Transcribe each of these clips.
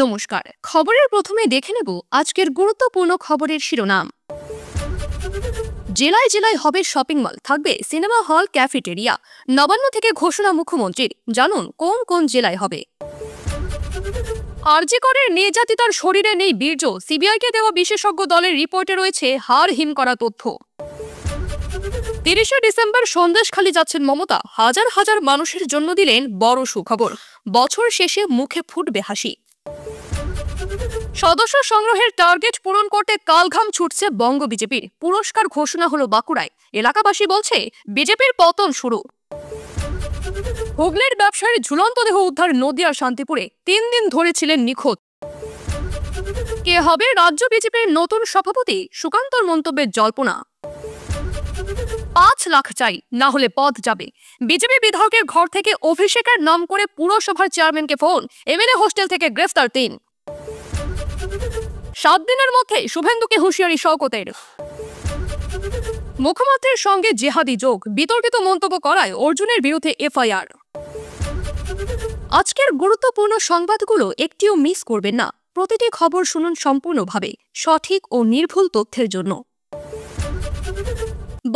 নমস্কার। খবরের প্রথমে দেখে নেব আজকের গুরুত্বপূর্ণ খবরের শিরোনাম। জেলায় জেলায় হবে শপিং মল, থাকবে সিনেমা হল, ক্যাফেটেরিয়া। নবান্ন থেকে ঘোষণা মুখ্যমন্ত্রীর, জানুন কোন কোন জেলায় হবে। আরজি করের নির্যাতিতার শরীরে নেই বীর্য, সিবিআইকে দেওয়া বিশেষজ্ঞ দলের রিপোর্টে রয়েছে হাড় হিম করা তথ্য। 30শে ডিসেম্বর সন্দেশখালী যাচ্ছেন মমতা, হাজার হাজার মানুষের জন্য দিলেন বড় সুখবর। বছর শেষে মুখে ফুটবে হাসি। সদস্য সংগ্রহের টার্গেট পূরণ করতে কালঘাম ছুটছে বঙ্গ বিজেপির, পুরস্কার ঘোষণা হলো বাঁকুড়ায়। এলাকাবাসী বলছে বিজেপির পতন শুরু। হুগলির ব্যবসায়ীর ঝুলন্ত দেহ উদ্ধার নদিয়ার শান্তিপুরে, 3 দিন ধরে ছিলেন নিখোঁজ। কে হবে রাজ্য বিজেপির নতুন সভাপতি, সুকান্তর মন্তব্যের জল্পনা। 5 লাখ চাই, না হলে পদ যাবে। বিজেপি বিধায়কের ঘর থেকে অভিষেকের নাম করে পুরসভার চেয়ারম্যানকে ফোন, এমএলএ হোস্টেল থেকে গ্রেফতার 3। 7 দিনের মধ্যে শুভেন্দুকে হুঁশিয়ারি শওকতের। মুখ্যমন্ত্রীর সঙ্গে জেহাদি যোগ, বিতর্কিত মন্তব্য করায় অর্জুনের বিরুদ্ধে এফআইআর। আজকের গুরুত্বপূর্ণ সংবাদগুলো একটিও মিস করবেন না। প্রতিটি খবর শুনুন সম্পূর্ণভাবে, সঠিক ও নির্ভুল তথ্যের জন্য।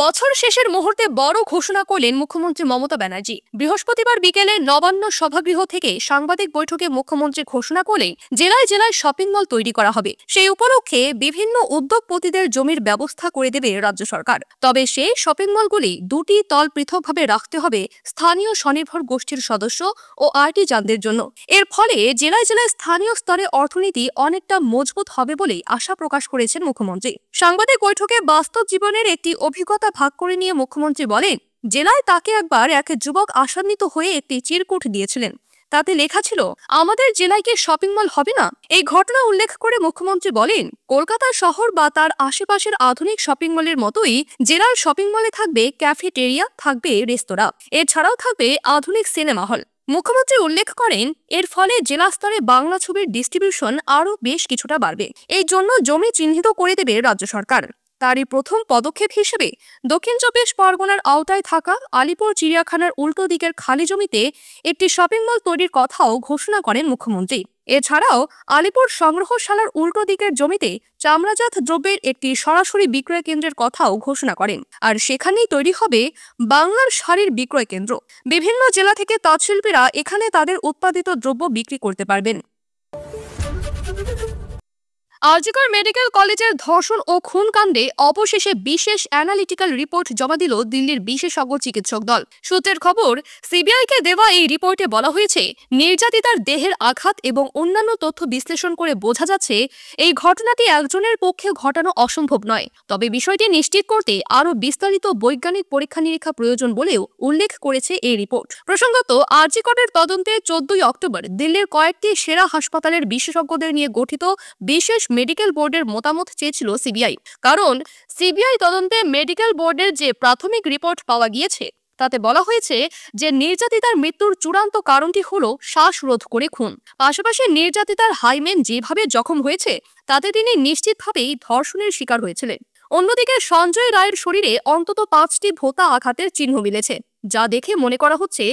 বছর শেষের মুহূর্তে বড় ঘোষণা করলেন মুখ্যমন্ত্রী মমতা ব্যানার্জি। বৃহস্পতিবার বিকেলে নবান্ন সভাগৃহ থেকে সাংবাদিক বৈঠকে মুখ্যমন্ত্রী ঘোষণা করলেন জেলায় জেলায় শপিং মল তৈরি করা হবে। সেই উপলক্ষে বিভিন্ন উদ্যোগপতিদের জমির ব্যবস্থা করে দেবে রাজ্য সরকার। তবে সেই শপিং মলগুলি 2টি তল পৃথকভাবে রাখতে হবে স্থানীয় স্বনির্ভর গোষ্ঠীর সদস্য ও আর্টিজানদের জন্য। এর ফলে জেলায় জেলায় স্থানীয় স্তরে অর্থনীতি অনেকটা মজবুত হবে বলে আশা প্রকাশ করেছেন মুখ্যমন্ত্রী। সাংবাদিক বৈঠকে বাস্তব জীবনের একটি অভিজ্ঞতা ভাগ করে নিয়ে মুখ্যমন্ত্রী বলেন, জেলায় তাকে একবার এক যুবক আশান্বিত হয়ে একটি চিরকুট দিয়েছিলেন। তাতে লেখা ছিল, আমাদের জেলায় কি শপিং মল হবে না? এই ঘটনা উল্লেখ করে মুখ্যমন্ত্রী বলেন, কলকাতা শহর বা তার আশেপাশের আধুনিক শপিং মলের মতোই জেলার শপিং মলে থাকবে ক্যাফেটেরিয়া, থাকবে রেস্তোরাঁ, এছাড়াও থাকবে আধুনিক সিনেমা হল। মুখ্যমন্ত্রী উল্লেখ করেন, এর ফলে জেলা স্তরে বাংলা ছবির ডিস্ট্রিবিউশন আরও বেশ কিছুটা বাড়বে। এই জন্য জমি চিহ্নিত করে দেবে রাজ্য সরকার। তারই প্রথম পদক্ষেপ হিসেবে দক্ষিণ 24 পরগনার আওতায় থাকা আলিপুর চিড়িয়াখানার উল্টো দিকের খালি জমিতে একটি শপিং মল তৈরির কথাও ঘোষণা করেন মুখ্যমন্ত্রী। এছাড়াও আলিপুর সংগ্রহশালার উল্টো দিকের জমিতে চামড়াজাত দ্রব্যের একটি সরাসরি বিক্রয় কেন্দ্রের কথাও ঘোষণা করেন। আর সেখানেই তৈরি হবে বাংলার শাড়ির বিক্রয় কেন্দ্র। বিভিন্ন জেলা থেকে তাঁতশিল্পীরা এখানে তাদের উৎপাদিত দ্রব্য বিক্রি করতে পারবেন। আরজিকর মেডিকেল কলেজের ধর্ষণ ও খুন কাণ্ডে অবশেষে বিশেষ অ্যানালিটিক্যাল রিপোর্ট জমা দিল দিল্লির বিশেষজ্ঞ চিকিৎসক দল। সূত্রের খবর, সিবিআইকে দেওয়া এই রিপোর্টে বলা হয়েছে, নির্যাতিতার দেহের আঘাত এবং অন্যান্য তথ্য বিশ্লেষণ করে বোঝা যাচ্ছে এই ঘটনাটি একজনের পক্ষে ঘটানো অসম্ভব নয়। তবে বিষয়টি নিশ্চিত করতে আরও বিস্তারিত বৈজ্ঞানিক পরীক্ষা নিরীক্ষা প্রয়োজন বলেও উল্লেখ করেছে এই রিপোর্ট। প্রসঙ্গত, আরজিকরের তদন্তে 14ই অক্টোবর দিল্লির কয়েকটি সেরা হাসপাতালের বিশেষজ্ঞদের নিয়ে গঠিত বিশেষ মেডিকেল বোর্ডের মতামত চেয়েছিল সিবিআই। কারণ সিবিআই তদন্তে মেডিকেল বোর্ডের যে প্রাথমিক রিপোর্ট পাওয়া গিয়েছে তাতে বলা হয়েছে যে নির্যাতিতার মৃত্যুর চূড়ান্ত কারণটি হলো শ্বাসরোধ করে খুন। পাশাপাশি নির্যাতিতার হাইমেন যেভাবে জখম হয়েছে তাতে তিনি নিশ্চিতভাবেই ধর্ষণের শিকার হয়েছিলেন। অন্যদিকে সঞ্জয় রায়ের শরীরে অন্তত 5টি ভোঁতা আঘাতের চিহ্ন মিলেছে, যা দেখে মনে করা হচ্ছে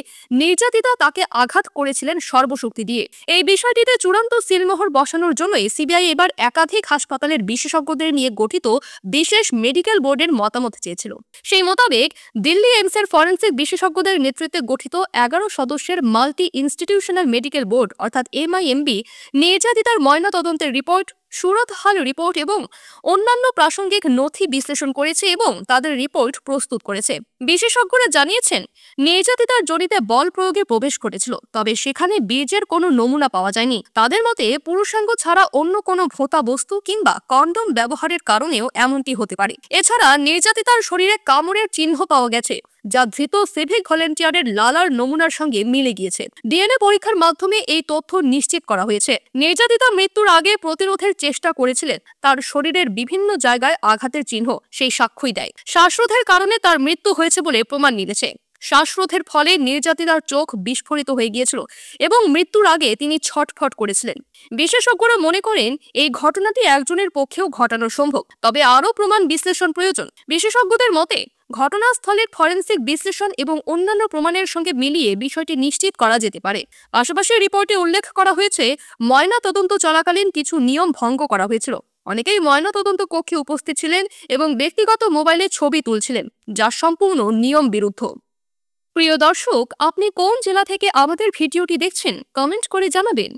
নির্যাতিতা তাকে আঘাত করেছিলেন সর্বশক্তি দিয়ে। এই বিষয়টিতে চূড়ান্ত সিলমোহর বসানোর জন্যই সিবিআই এবার একাধিক হাসপাতালের বিশেষজ্ঞদের নিয়ে গঠিত বিশেষ মেডিকেল বোর্ডের মতামত চেয়েছিল। সেই মোতাবেক দিল্লি এইমসের ফরেন্সিক বিশেষজ্ঞদের নেতৃত্বে গঠিত 11 সদস্যের মাল্টি ইনস্টিটিউশনাল মেডিকেল বোর্ড অর্থাৎ MIMB নির্যাতিতার ময়নাতদন্তের রিপোর্ট, সুরত হাল রিপোর্ট এবং অন্যান্য প্রাসঙ্গিক নথি বিশ্লেষণ করেছে এবং তাদের রিপোর্ট প্রস্তুত করেছে। বিশেষজ্ঞরা জানিয়েছেন, নির্যাতিতার জড়িতে বল প্রয়োগে প্রবেশ ঘটেছিল, তবে সেখানে বীর্যের কোনো নমুনা পাওয়া যায়নি। তাদের মতে পুরুষাঙ্গ ছাড়া অন্য কোনো ভোঁতা বস্তু কিংবা কন্ডম ব্যবহারের কারণেও এমনটি হতে পারে। এছাড়া নির্যাতিতার শরীরে কামড়ের চিহ্ন পাওয়া গেছে, যা ধৃত সিভিক ভলেন্টিয়ারের লালার নমুনার সঙ্গে মিলে গিয়েছে। ডিএনএ পরীক্ষার মাধ্যমে এই তথ্য নিশ্চিত করা হয়েছে। নির্যাতিতা মৃত্যুর আগে প্রতিরোধের চেষ্টা করেছিলেন, তার শরীরের বিভিন্ন জায়গায় আঘাতের চিহ্ন সেই সাক্ষ্যই দেয়। শ্বাসরোধের কারণে তার মৃত্যু হয়েছে বলে প্রমাণ মিলেছে। শ্বাসরোধের ফলে নির্যাতিতার চোখ বিস্ফোরিত হয়ে গিয়েছিল এবং মৃত্যুর আগে তিনি ছটফট করেছিলেন। বিশেষজ্ঞরা মনে করেন এই ঘটনাটি একজনের পক্ষেও ঘটানো সম্ভব, তবে আরও প্রমাণ বিশ্লেষণ প্রয়োজন। বিশেষজ্ঞদের মতে ঘটনাস্থলের ফরেনসিক বিশ্লেষণ এবং অন্যান্য প্রমাণের সঙ্গে মিলিয়ে বিষয়টি নিশ্চিত করা যেতে পারে। পাশাপাশি রিপোর্টে উল্লেখ করা হয়েছে, ময়না তদন্ত চলাকালীন কিছু নিয়ম ভঙ্গ করা হয়েছিল। অনেকেই ময়না তদন্ত কক্ষে উপস্থিত ছিলেন এবং ব্যক্তিগত মোবাইলে ছবি তুলছিলেন, যা সম্পূর্ণ নিয়ম বিরুদ্ধ। প্রিয় দর্শক, আপনি কোন জেলা থেকে আমাদের ভিডিওটি দেখছেন কমেন্ট করে জানাবেন।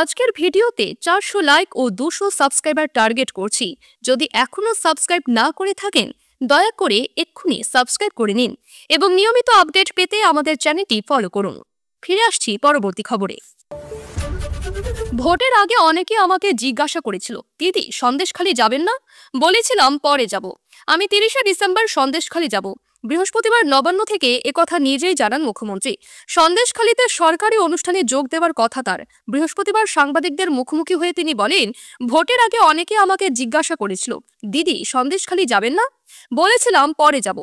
আজকের ভিডিওতে 400 লাইক ও 200 সাবস্ক্রাইবার টার্গেট করছি। যদি এখনো সাবস্ক্রাইব না করে থাকেন, দয়া করে এক্ষুনি সাবস্ক্রাইব করে নিন এবং নিয়মিত আপডেট পেতে আমাদের চ্যানেলটি ফলো করুন। ফিরে আসছি পরবর্তী খবরে। ভোটের আগে অনেকে আমাকে জিজ্ঞাসা করেছিল, দিদি সন্দেশখালি যাবেন না? বলেছিলাম পরে যাব। আমি 30শে ডিসেম্বর সন্দেশখালি যাব। বৃহস্পতিবার নবান্ন থেকে একথা নিজেই জানান মুখ্যমন্ত্রী। সন্দেশখালিতে সরকারি অনুষ্ঠানে যোগ দেওয়ার কথা তার। বৃহস্পতিবার সাংবাদিকদের মুখোমুখি হয়ে তিনি বলেন, ভোটের আগে অনেকে আমাকে জিজ্ঞাসা করেছিল, দিদি সন্দেশখালি যাবেন না? বলেছিলাম পরে যাব।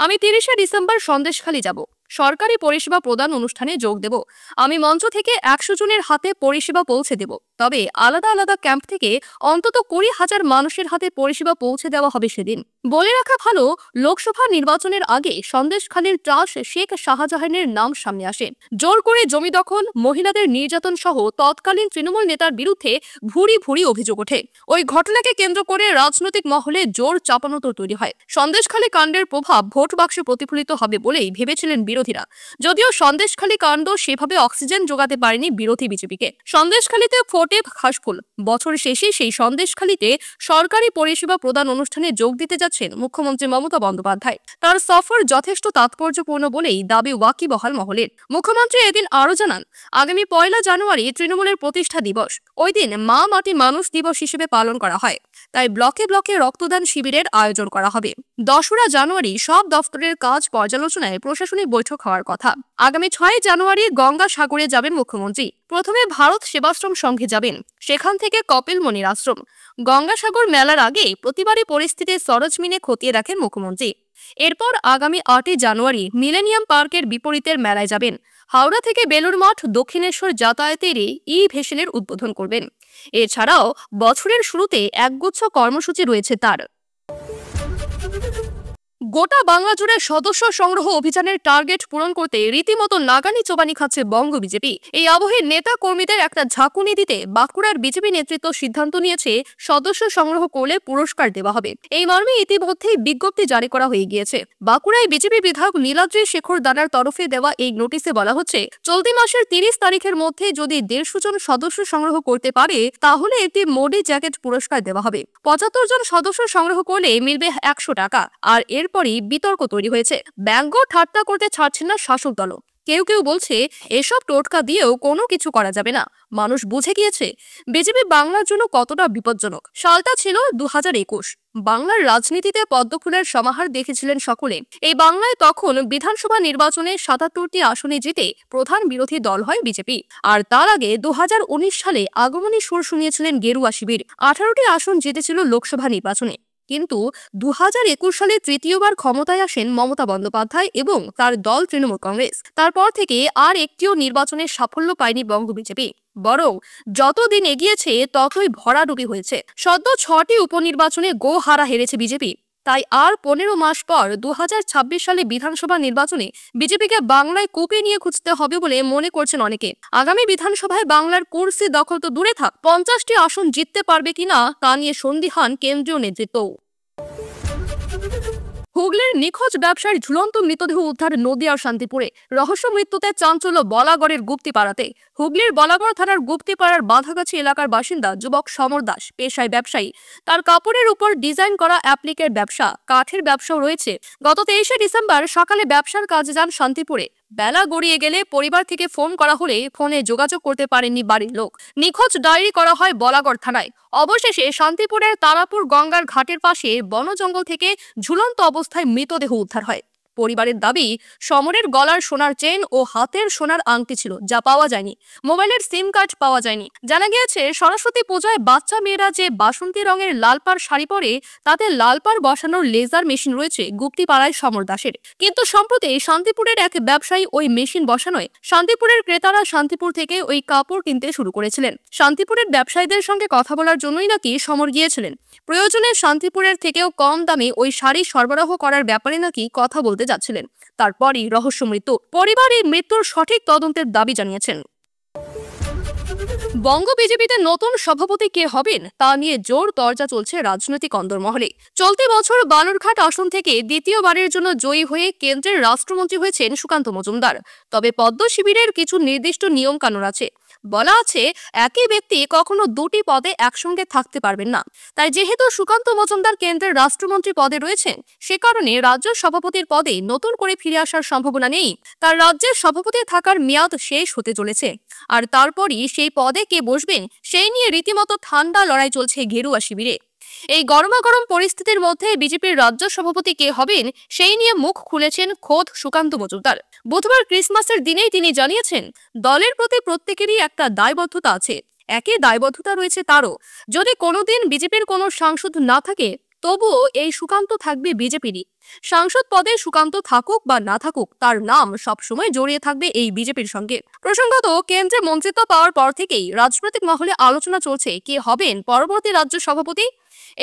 আমি 30শে ডিসেম্বর সন্দেশখালি যাব। সরকারি পরিষেবা প্রদান অনুষ্ঠানে যোগ দেব। আমি মঞ্চ থেকে 100 জনের হাতে পরিষেবা পৌঁছে দেব। তবে আলাদা আলাদা ক্যাম্প থেকে অন্তত 20,000 মানুষের হাতে পরিষেবা পৌঁছে দেওয়া হবে সেদিন। বলে রাখা ভালো, লোকসভা নির্বাচনের আগে সন্দেশখালীর ত্রাস শেখ শাহজাহানের নাম সামনে আসে। জোর করে জমি দখল, মহিলাদের নির্যাতন সহ তৎকালীন তৃণমূল নেতার বিরুদ্ধে ভুরি ভুরি অভিযোগ ওঠে। ওই ঘটনাকে কেন্দ্র করে রাজনৈতিক মহলে জোর চাপানোতর তৈরি হয়। সন্দেশখালী কাণ্ডের প্রভাব ভোট বাক্সে প্রতিফলিত হবে বলেই ভেবেছিলেন বিরোধীরা। যদিও সন্দেশখালী কাণ্ড সেভাবে অক্সিজেন যোগাতে পারেনি বিরোধী বিজেপিকে। সন্দেশখালীতে ফোটে ঘাসফুল। বছর শেষে সেই সন্দেশখালীতে সরকারি পরিষেবা প্রদান অনুষ্ঠানে যোগ দিতে যাচ্ছেন মুখ্যমন্ত্রী মমতা বন্দ্যোপাধ্যায়। তার সফর যথেষ্ট তাৎপর্যপূর্ণ বলেই দাবি ওয়াকিবহাল মহলের। মুখ্যমন্ত্রী এদিন আরও জানান, আগামী 1 জানুয়ারি তৃণমূলের প্রতিষ্ঠা দিবস। ওই দিন মা মাটি মানুষ দিবস হিসেবে পালন করা হয়। তাই ব্লকে ব্লকে রক্তদান শিবিরের আয়োজন করা হবে। 2রা জানুয়ারি সব দফতরের কাজ পর্যালোচনায় প্রশাসনিক বৈঠক হওয়ার কথা। আগামী 6 জানুয়ারি গঙ্গাসাগরে যাবেন মুখ্যমন্ত্রী। প্রথমে ভারত সেবাশ্রম সংঘে যাবেন, সেখান থেকে কপিল মুনির আশ্রম। গঙ্গাসাগর মেলার আগে প্রতিবারই পরিস্থিতি সরজমিনে খতিয়ে রাখেন মুখ্যমন্ত্রী। এরপর আগামী 8 জানুয়ারি মিলেনিয়াম পার্কের বিপরীতের মেলায় যাবেন। হাওড়া থেকে বেলুর মঠ দক্ষিণেশ্বর যাতায়াতের ই-ভেসেলের উদ্বোধন করবেন। এছাড়াও বছরের শুরুতে একগুচ্ছ কর্মসূচি রয়েছে তার। গোটা বাংলা জুড়ে সদস্য সংগ্রহ অভিযানের টার্গেট পূরণ করতে রীতিমতো নাগানি চোবানি খাচ্ছে বঙ্গ বিজেপি। এই আবহে নেতা কর্মীদের একটা ঝাঁকুনি দিতে বাঁকুড়ার বিজেপি নেতৃত্ব সিদ্ধান্ত নিয়েছে, সদস্য সংগ্রহ করলে পুরস্কার দেওয়া হবে। এই মর্মে ইতিমধ্যেই বিজ্ঞপ্তি জারি করা হয়ে গিয়েছে। বাঁকুড়ায় বিজেপি বিধায়ক নীলাদ্রি শেখর দানার তরফে দেওয়া এই নোটিশে বলা হচ্ছে, চলতি মাসের 30 তারিখের মধ্যে যদি 150 জন সদস্য সংগ্রহ করতে পারে, তাহলে একটি মোডি জ্যাকেট পুরস্কার দেওয়া হবে। 75 জন সদস্য সংগ্রহ করলে মিলবে 100 টাকা। আর এরপরই বিতর্ক তৈরি হয়েছে। ব্যঙ্গ ঠাট্টা করতে ছাড়ছেন না শাসক দল। কেউ কেউ বলছে, এসব টোটকা দিয়েও কোনো কিছু করা যাবে না। মানুষ বুঝে গিয়েছে বিজেপি বাংলার জন্য কতটা বিপজ্জনক। সালটা ছিল 2021। বাংলার রাজনীতিতে পদ্মফুলের সমাহার দেখেছিলেন সকলে। এই বাংলায় তখন বিধানসভা নির্বাচনে 77টি আসনে জিতে প্রধান বিরোধী দল হয় বিজেপি। আর তার আগে 2019 সালে আগমনী সুর শুনিয়েছিলেন গেরুয়া শিবির। 18টি আসন জিতেছিল লোকসভা নির্বাচনে। কিন্তু 2021 সালে তৃতীয়বার ক্ষমতায় আসেন মমতা বন্দ্যোপাধ্যায় এবং তার দল তৃণমূল কংগ্রেস। তারপর থেকে আর একটিও নির্বাচনে সাফল্য পায়নি বঙ্গ বিজেপি। বরং যতদিন এগিয়েছে ততই ভরাডুবি হয়েছে। সদ্য 6টি উপনির্বাচনে গোহারা হেরেছে বিজেপি। তাই আর 15 মাস পর 2026 সালে বিধানসভা নির্বাচনে বিজেপিকে বাংলায় কুপে নিয়ে খুঁজতে হবে বলে মনে করছেন অনেকে। আগামী বিধানসভায় বাংলার কুর্সি দখল তো দূরে থাক, 50টি আসন জিততে পারবে কিনা তা নিয়ে সন্দিহান কেন্দ্রীয় নেতৃত্ব। হুগলির নিখোঁজ ব্যবসায়ীর ঝুলন্ত মৃতদেহ উদ্ধার নদিয়ার শান্তিপুরে। রহস্য মৃত্যুতে চাঞ্চল্য বলাগড়ের গুপ্তিপাড়াতে। হুগলির বলাগড় থানার গুপ্তিপাড়ার বাঁধাগাছি এলাকার বাসিন্দা যুবক সমর দাস পেশায় ব্যবসায়ী। তার কাপড়ের উপর ডিজাইন করা অ্যাপ্লিকের ব্যবসা, কাঠের ব্যবসাও রয়েছে। গত 23শে ডিসেম্বর সকালে ব্যবসার কাজে যান শান্তিপুরে। বেলা গড়িয়ে গেলে পরিবার থেকে ফোন করা হলে ফোনে যোগাযোগ করতে পারেননি বাড়ির লোক। নিখোঁজ ডায়েরি করা হয় বলাগড় থানায়। অবশেষে শান্তিপুরের তারাপুর গঙ্গার ঘাটের পাশে বনজঙ্গল থেকে ঝুলন্ত অবস্থায় মৃতদেহ উদ্ধার হয়। পরিবারের দাবি, সমরের গলার সোনার চেন ও হাতের সোনার আংটি ছিল, যা পাওয়া যায়নি। মোবাইলের সিম কার্ড পাওয়া যায়নি। জানা গিয়েছে, সরস্বতী পূজায় বাচ্চা মেয়েরা যে বাসন্তী রঙের লাল পাড় শাড়ি পরে, তাতে লাল পাড় বসানোর লেজার মেশিন রয়েছে গুপ্তিপাড়ায় সমর দাসের। কিন্তু সম্প্রতি শান্তিপুরের এক ব্যবসায়ী ওই মেশিন বসানোয় শান্তিপুরের ক্রেতারা শান্তিপুর থেকে ওই কাপড় কিনতে শুরু করেছিলেন। শান্তিপুরের ব্যবসায়ীদের সঙ্গে কথা বলার জন্যই নাকি সমর গিয়েছিলেন। প্রয়োজনে শান্তিপুরের থেকেও কম দামে ওই শাড়ি সরবরাহ করার ব্যাপারে নাকি কথা বলতে যাচ্ছিলেন। তারপরই রহস্য মৃত্যু। পরিবার এই মৃত্যুর সঠিক তদন্তের দাবি জানিয়েছেন। বঙ্গ বিজেপিতে নতুন সভাপতি কে হবেন তা নিয়ে জোর চর্চা চলছে রাজনৈতিক অন্দরমহলে। চলতি বছর বালুরঘাট আসন থেকে দ্বিতীয়বারের জন্য জয়ী হয়ে কেন্দ্রের রাষ্ট্রমন্ত্রী হয়েছেন সুকান্ত মজুমদার। তবে পদ্ম শিবিরের কিছু নির্দিষ্ট নিয়ম কানুন আছে। বলা আছে, একই ব্যক্তি কখনো দুটি পদে একসঙ্গে থাকতে পারবেন না। তাই যেহেতু সুকান্ত মজুমদার কেন্দ্রের রাষ্ট্রমন্ত্রী পদে রয়েছেন, সে কারণে রাজ্য সভাপতির পদে নতুন করে ফিরে আসার সম্ভাবনা নেই। তার রাজ্যের সভাপতি থাকার মেয়াদ শেষ হতে চলেছে, আর তারপরই সেই পদে কে বসবেন সেই নিয়ে রীতিমতো ঠান্ডা লড়াই চলছে গেরুয়া শিবিরে। এই গরমাগরম পরিস্থিতির মধ্যে বিজেপির রাজ্য সভাপতি কে হবেন সেই নিয়ে মুখ খুলেছেন খোদ সুকান্ত মজুমদার। বুধবার ক্রিসমাসের দিনেই তিনি জানিয়েছেন, দলের প্রতি প্রত্যেকেরই একটা দায়বদ্ধতা আছে। একই দায়বদ্ধতা রয়েছে তারও। যদি কোনোদিন বিজেপির কোনো সাংসদ না থাকে, তবুও এই সুকান্ত থাকবে বিজেপিরই। সাংসদ পদে সুকান্ত থাকুক বা না থাকুক, তার নাম সবসময় জড়িয়ে থাকবে এই বিজেপির সঙ্গে। প্রসঙ্গত, কেন্দ্রে মন্ত্রিত্ব পাওয়ার পর থেকেই রাজনৈতিক মহলে আলোচনা চলছে কে হবেন পরবর্তী রাজ্য সভাপতি।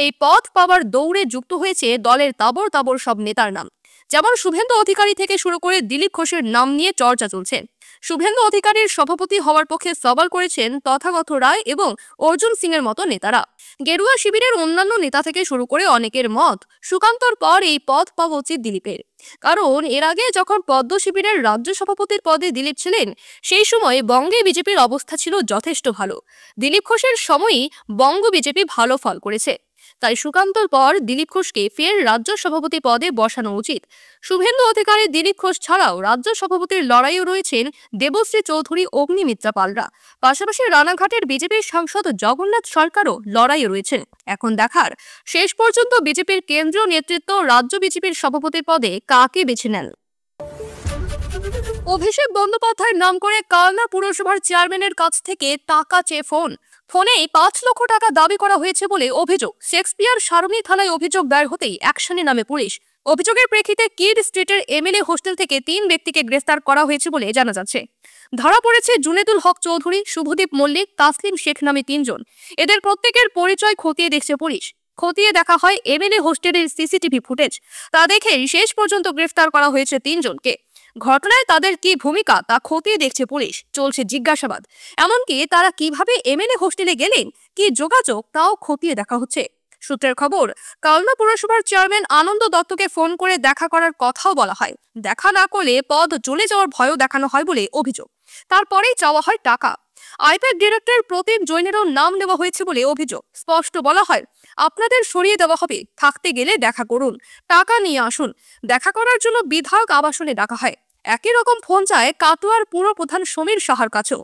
এই পদ পাওয়ার দৌড়ে যুক্ত হয়েছে দলের তাবর তাবর সব নেতার নাম। যেমন শুভেন্দু অধিকারী থেকে শুরু করে দিলীপ ঘোষের নাম নিয়ে চর্চা চলছে। শুভেন্দু অধিকারীর সভাপতি হওয়ার পক্ষে সওয়াল করেছেন তথাগত রায় এবং অর্জুন সিং এর মতো নেতারা। গেরুয়া শিবিরের অন্যান্য নেতা থেকে শুরু করে অনেকের মত, সুকান্তর পর এই পদ পাওয়া উচিত দিলীপের। কারণ এর আগে যখন পদ্ম শিবিরের রাজ্য সভাপতির পদে দিলীপ ছিলেন, সেই সময় বঙ্গে বিজেপির অবস্থা ছিল যথেষ্ট ভালো। দিলীপ ঘোষের সময়ই বঙ্গ বিজেপি ভালো ফল করেছে। তাই সুকান্তর পর দিলীপ ঘোষকে ফের রাজ্য সভাপতি পদে বসানো উচিত। শুভেন্দু অধিকারী দিলীপ ঘোষ ছাড়াও রাজ্য সভাপতির লড়াইও রয়েছেন দেবশ্রী চৌধুরী, অগ্নিমিত্রা পালরা। পাশাপাশি রানাঘাটের বিজেপির সাংসদ জগন্নাথ সরকারও লড়াইয়ে রয়েছেন। এখন দেখার, শেষ পর্যন্ত বিজেপির কেন্দ্রীয় নেতৃত্ব রাজ্য বিজেপির সভাপতির পদে কাকে বেছে নেন। অভিষেক বন্দ্যোপাধ্যায়ের নাম করে কালনা পুরসভার চেয়ারম্যানের কাছ থেকে টাকা চেয়ে ফোনেই 5 লক্ষ টাকা দাবি করা হয়েছে বলে অভিযোগ। শেক্সপিয়ার সারণী থানায় অভিযোগ দায়ের হতেই অ্যাকশনে নামে পুলিশ। অভিযোগের প্রেক্ষিতে কিড স্ট্রিটের এমএলএ হোস্টেল থেকে 3 ব্যক্তিকে গ্রেফতার করা হয়েছে বলে জানা যাচ্ছে। ধরা পড়েছে জুনেদুল হক চৌধুরী, শুভদীপ মল্লিক, তাসলিম শেখ নামে 3 জন। এদের প্রত্যেকের পরিচয় খতিয়ে দেখছে পুলিশ। খতিয়ে দেখা হয় এমএলএ হোস্টেলের সিসিটিভি ফুটেজ। তা দেখেই শেষ পর্যন্ত গ্রেফতার করা হয়েছে 3 জনকে। ঘটনায় তাদের কি ভূমিকা তা খতিয়ে দেখছে পুলিশ। চলছে জিজ্ঞাসাবাদ। এমনকি তারা কিভাবে এমএলএ হোস্টেলে গেলেন, কি যোগাযোগ, তাও খতিয়ে দেখা হচ্ছে। সূত্রের খবর, কালনা পুরসভার চেয়ারম্যান আনন্দ দত্তকে ফোন করে দেখা করার কথাও বলা হয়। দেখা না করলে পদ চলে যাওয়ার ভয়ও দেখানো হয় বলে অভিযোগ। তারপরেই চাওয়া হয় টাকা। আইপ্যাক ডিরেক্টর প্রতীক জৈনেরও নাম নেওয়া হয়েছে বলে অভিযোগ। স্পষ্ট বলা হয়, আপনাদের সরিয়ে দেওয়া হবে, থাকতে গেলে দেখা করুন, টাকা নিয়ে আসুন। দেখা করার জন্য বিধায়ক আবাসনে ডাকা হয়। একই রকম ফোন যায় কাটোয়ার পুর প্রধান সমীর সাহার কাছেও।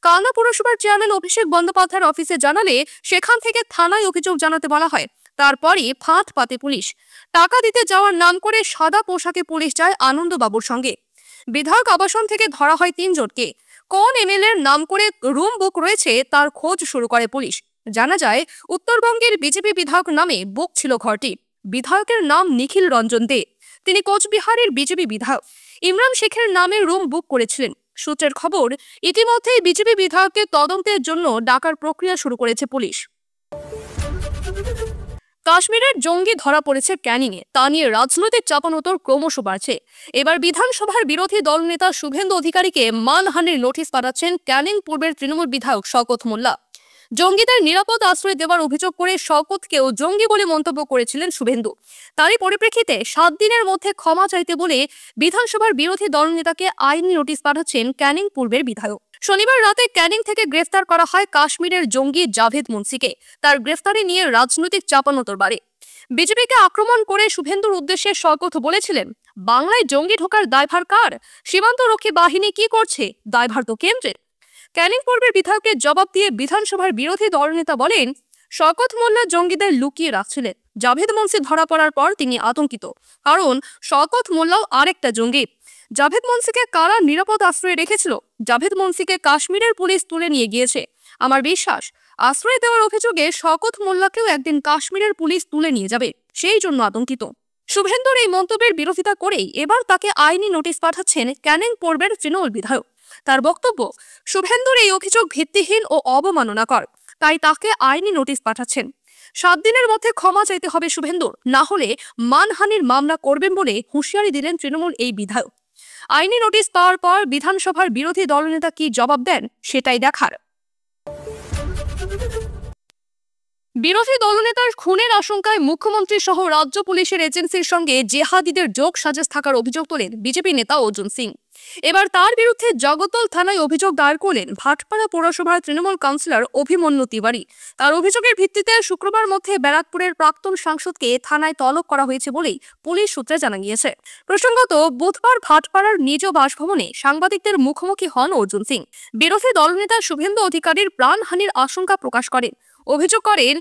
কালনা পুরসভার চেয়ারম্যান অভিষেক বন্দ্যোপাধ্যায়ের অফিসে জানালে সেখান থেকে থানায় অভিযোগ জানাতে বলা হয়। তারপরই ফাঁদ পাতে পুলিশ। টাকা দিতে যাওয়ার নাম করে সাদা পোশাকে পুলিশ যায় আনন্দবাবুর সঙ্গে। বিধায়ক আবাসন থেকে ধরা হয় 3 জনকে। কোন এমএলএর নাম করে রুম বুক রয়েছে তার খোঁজ শুরু করে পুলিশ। জানা যায়, উত্তরবঙ্গের বিজেপি বিধায়ক নামে বুক ছিল ঘরটি। বিধায়কের নাম নিখিল রঞ্জন দে। তিনি কোচবিহারের বিজেপি বিধায়ক ইমরান শেখের নামে রুম বুক করেছিলেন। সূত্রের খবর, ইতিমধ্যেই বিজেপি বিধায়ককে তদন্তের জন্য ডাকার প্রক্রিয়া শুরু করেছে পুলিশ। কাশ্মীরের জঙ্গি ধরা পড়েছে ক্যানিংয়ে, তা নিয়ে রাজনৈতিক চাপানোতর ক্রমশ বাড়ছে। এবার বিধানসভার বিরোধী দল নেতা শুভেন্দু অধিকারীকে মানহানির নোটিশ পাঠাচ্ছেন ক্যানিং পূর্বের তৃণমূল বিধায়ক শওকত মোল্লা। জঙ্গিদের নিরাপদ আশ্রয় দেওয়ার অভিযোগ করে শওকতকেও জঙ্গি বলে মন্তব্য করেছিলেন শুভেন্দু। তারই পরিপ্রেক্ষিতে 7 দিনের মধ্যে ক্ষমা চাইতে বলে বিধানসভার বিরোধী দলনেতাকে আইনি নোটিশ পাঠাচ্ছেন ক্যানিং পূর্বের বিধায়ক। শনিবার রাতে ক্যানিং থেকে গ্রেফতার করা হয় কাশ্মীরের জঙ্গি জাভেদ মুন্সিকে। তার গ্রেফতারি নিয়ে রাজনৈতিক চাপানোতর বাড়ে। বিজেপিকে আক্রমণ করে শুভেন্দুর উদ্দেশ্যে শওকত বলেছিলেন, বাংলায় জঙ্গি ঢোকার দায়ভার কার? সীমান্তরক্ষী বাহিনী কি করছে? দায়ভার তো কেন্দ্রের। ক্যানিং পূর্বের বিধায়কের জবাব দিয়ে বিধানসভার বিরোধী দলনেতা বলেন, শওকত মোল্লা জঙ্গিদের লুকিয়ে রাখছিলেন। জাভেদ মুন্সি ধরা পড়ার পর তিনি আতঙ্কিত, কারণ শওকত মোল্লাও আরেকটা জঙ্গি। জাভেদ মুন্সিকে কারা নিরাপদ আশ্রয়ে রেখেছিল? জাভেদ মুন্সিকে কাশ্মীরের পুলিশ তুলে নিয়ে গিয়েছে। আমার বিশ্বাস, আশ্রয় দেওয়ার অভিযোগে শওকত মোল্লাকেও একদিন কাশ্মীরের পুলিশ তুলে নিয়ে যাবে, সেই জন্য আতঙ্কিত। শুভেন্দুর এই মন্তব্যের বিরোধিতা করেই এবার তাকে আইনি নোটিশ পাঠাচ্ছেন ক্যানিং পূর্বের তৃণমূল বিধায়ক। তার বক্তব্য, শুভেন্দুর এই অভিযোগ ভিত্তিহীন ও অবমাননাকর, তাই তাকে আইনি নোটিশ পাঠাচ্ছেন। 7 দিনের মধ্যে ক্ষমা চাইতে হবে শুভেন্দুর, না হলে মানহানির মামলা করবেন বলে হুঁশিয়ারি দিলেন তৃণমূল এই বিধায়ক। আইনি নোটিশ পাওয়ার পর বিধানসভার বিরোধী দলনেতা কি জবাব দেন, সেটাই দেখার। বিরোধী দলনেতার খুনের আশঙ্কায় মুখ্যমন্ত্রী সহ রাজ্য পুলিশের এজেন্সির সঙ্গে জেহাদিদের যোগ সাজেশ থাকার অভিযোগ তোলেন বিজেপি নেতা অর্জুন সিং। এবার তার বিরুদ্ধে জগদ্দল থানায় অভিযোগ দায়ের করলেন ভাটপাড়া পৌরসভার তৃণমূল কাউন্সিলর অভিমন্যু তিওয়ারি। তার অভিযোগের ভিত্তিতে শুক্রবার মধ্যে ব্যারাকপুরের প্রাক্তন সাংসদকে থানায় তলব করা হয়েছে বলেই পুলিশ সূত্রে জানা গিয়েছে। প্রসঙ্গত, বুধবার ভাটপাড়ার নিজ বাসভবনে সাংবাদিকদের মুখোমুখি হন অর্জুন সিং। বিরোধী দলনেতা শুভেন্দু অধিকারীর প্রাণহানির আশঙ্কা প্রকাশ করেন। অভিযোগ করেন,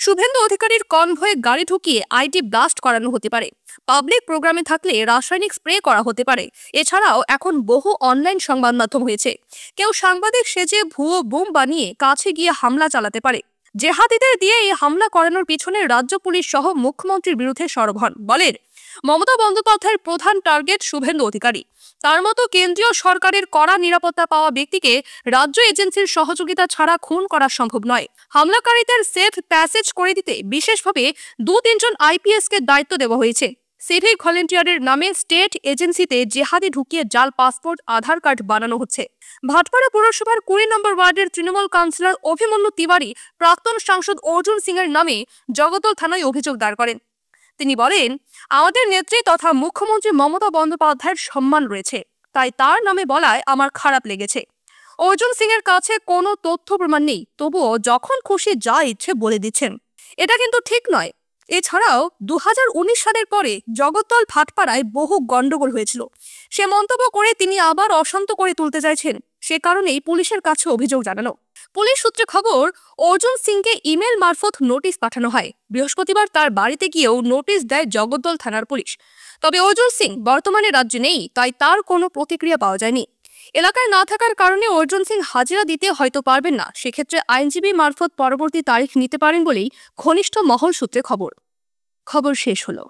শুভেন্দু অধিকারীর কনভয়ে গাড়ি ঢুকিয়ে আইডি ব্লাস্ট করানো হতে পারে, পাবলিক প্রোগ্রামে থাকলে রাসায়নিক স্প্রে করা হতে পারে। এছাড়াও এখন বহু অনলাইন সংবাদ মাধ্যম হয়েছে, কেউ সাংবাদিক সেজে ভুয়ো বোম বানিয়ে কাছে গিয়ে হামলা চালাতে পারে। জেহাদিদের দিয়ে এই হামলা করানোর পিছনে রাজ্য পুলিশ সহ মুখ্যমন্ত্রীর বিরুদ্ধে সরব হন। বলেন, মমতা বন্দ্যোপাধ্যায়ের প্রধান টার্গেট শুভেন্দু অধিকারী। তার মতো কেন্দ্রীয় সরকারের কড়া নিরাপত্তা পাওয়া ব্যক্তিকে রাজ্য এজেন্সির সহযোগিতা ছাড়া খুন করা সম্ভব নয়। হামলাকারীদের সেফ প্যাসেজ করে দিতে বিশেষভাবে 2-3 জন আইপিএসকে দায়িত্ব দেওয়া হয়েছে। সিভিক ভলেন্টিয়ারের নামে স্টেট এজেন্সিতে জেহাদি ঢুকিয়ে জাল পাসপোর্ট, আধার কার্ড বানানো হচ্ছে। ভাটপাড়া পৌরসভার 20 নম্বর ওয়ার্ডের তৃণমূল কাউন্সিলর অভিমন্যু তিওয়ারি প্রাক্তন সাংসদ অর্জুন সিং এর নামে জগদ্দল থানায় অভিযোগ দায়ের করেন। তিনি বলেন, আমাদের নেত্রী তথা মুখ্যমন্ত্রী মমতা বন্দ্যোপাধ্যায়ের সম্মান রয়েছে, তাই তার নামে বলায় আমার খারাপ লেগেছে। অর্জুন সিং এর কাছে কোনো তথ্য প্রমাণ নেই, তবুও যখন খুশি যা ইচ্ছে বলে দিচ্ছেন, এটা কিন্তু ঠিক নয়। এছাড়াও 2019 সালের পরে জগদ্দল ভাটপাড়ায় বহু গন্ডগোল হয়েছিল। সে মন্তব্য করে তিনি আবার অশান্ত করে তুলতে চাইছেন, সে কারণেই পুলিশের কাছে অভিযোগ জানানো। পুলিশ সূত্রে খবর, অর্জুন সিংকে ইমেল মারফত নোটিশ পাঠানো হয়। বৃহস্পতিবার তার বাড়িতে গিয়েও নোটিশ দেয় জগদ্দল থানার পুলিশ। তবে অর্জুন সিং বর্তমানে রাজ্যে নেই, তাই তার কোনো প্রতিক্রিয়া পাওয়া যায়নি। এলাকায় না থাকার কারণে অর্জুন সিং হাজিরা দিতে হয়তো পারবেন না, সেক্ষেত্রে আইনজীবী মারফত পরবর্তী তারিখ নিতে পারেন বলেই ঘনিষ্ঠ মহল সূত্রে খবর। শেষ হলো।